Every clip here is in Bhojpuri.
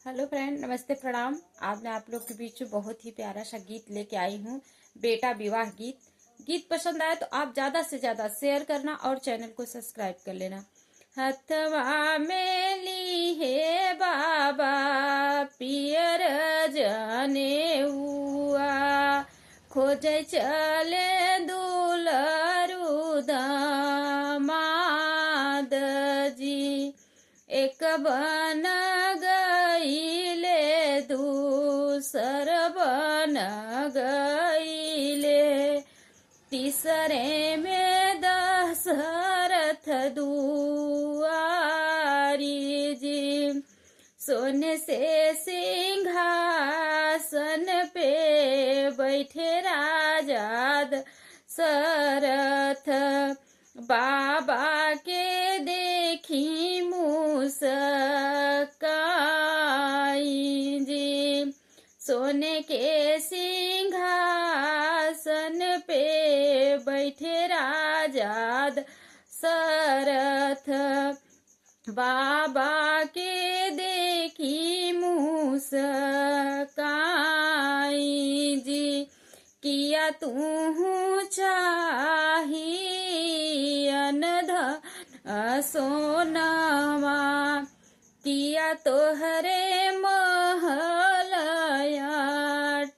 हेलो फ्रेंड, नमस्ते, प्रणाम। आज मैं आप लोग के बीच में बहुत ही प्यारा सा गीत लेके आई हूँ। बेटा विवाह गीत पसंद आए तो आप ज्यादा से ज्यादा शेयर करना और चैनल को सब्सक्राइब कर लेना। हथवा में ली है बाबा पियर जने हुआ, खोजे चले दुलरू दामाद जी। एक बन गईले दूसर बन गईले, तीसरे में दशरथ दुआरी जी। सोने से सिंहासन पे बैठे राजा दशरथ, बाबा के देखी मुस्काई जी। सोने के सिंहासन पे बैठे राजा दशरथ, बाबा के देखी मुस्काई जी। किया तू चाही अनधन सोनावा, किया तोहरे महलया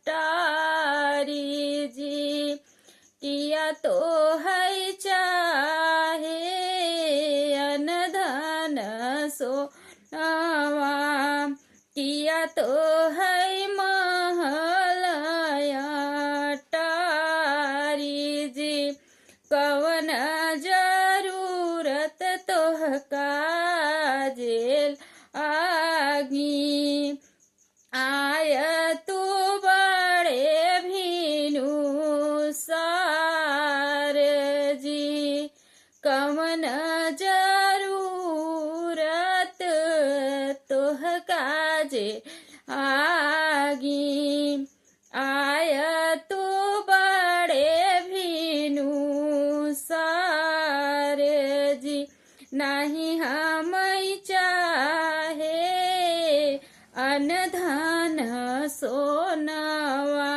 टारी जी। किया तो है चाहे अनधन सोनावा, किया तो है महलया टारी जी। कवन जरूरत तोहका जेल आगी, आय तू बड़े भीनु सार जी। कवन जरूरत तोहका जेल आगी, आय तू बड़े भीनु सार जी। नहीं हम चाहे अनधन सोनावा,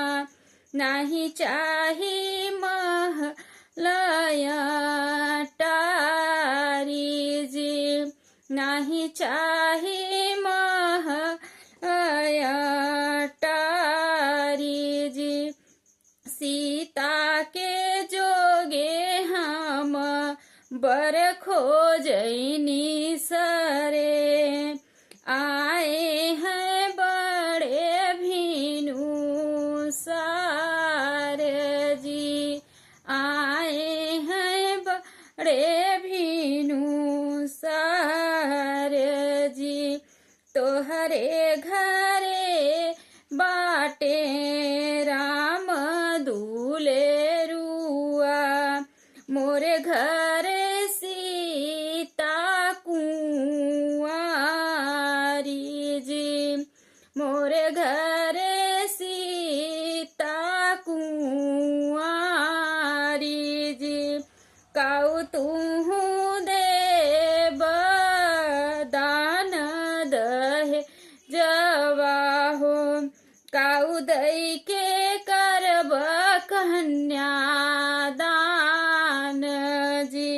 नहीं चाही महलया टारी जी। नहीं चाही महलया टारी जी। सीता के जोगे हम बर खोजनी सरे, आए हैं बड़े भीनु सार जी। आए हैं बड़े भीनु सार जी। तोहरे घरे बाटे राम दुलेरुआ, मोरे घर सीता कुंवारी जी। मोरे घर सीता कुंवारी जी। काऊ तू देव दान दहे जवा हो, काऊ दई के करब कन्यादान जी।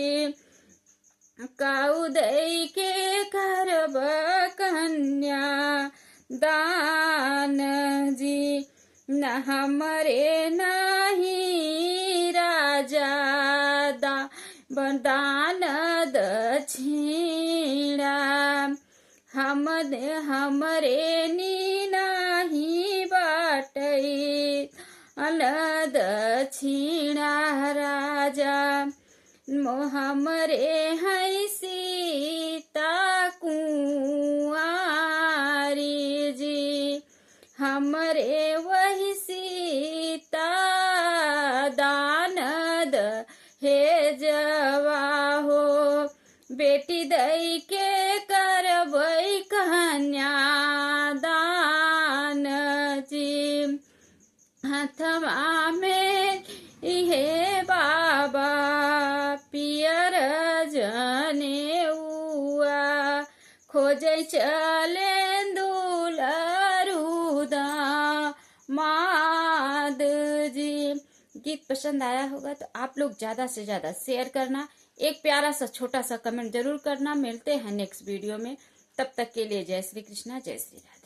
काऊ दई के करब कन्यादान जी। न हमरे नहीं राजा दान दक्षिणा, हमरे नी नहीं बाटई अन दक्षिणा राजा। हमरे है सीता कुंवारी जी। हमरे वही सीता दान हे जवा हो, बेटी दई के करबई कन्यादान जी। हथवा में हे बाबा पियर जने हुआ, खोजे चले दूल्हा धन्यवाद जी। गीत पसंद आया होगा तो आप लोग ज्यादा से ज्यादा शेयर करना, एक प्यारा सा छोटा सा कमेंट जरूर करना। मिलते हैं नेक्स्ट वीडियो में, तब तक के लिए जय श्री कृष्णा, जय श्री राधे।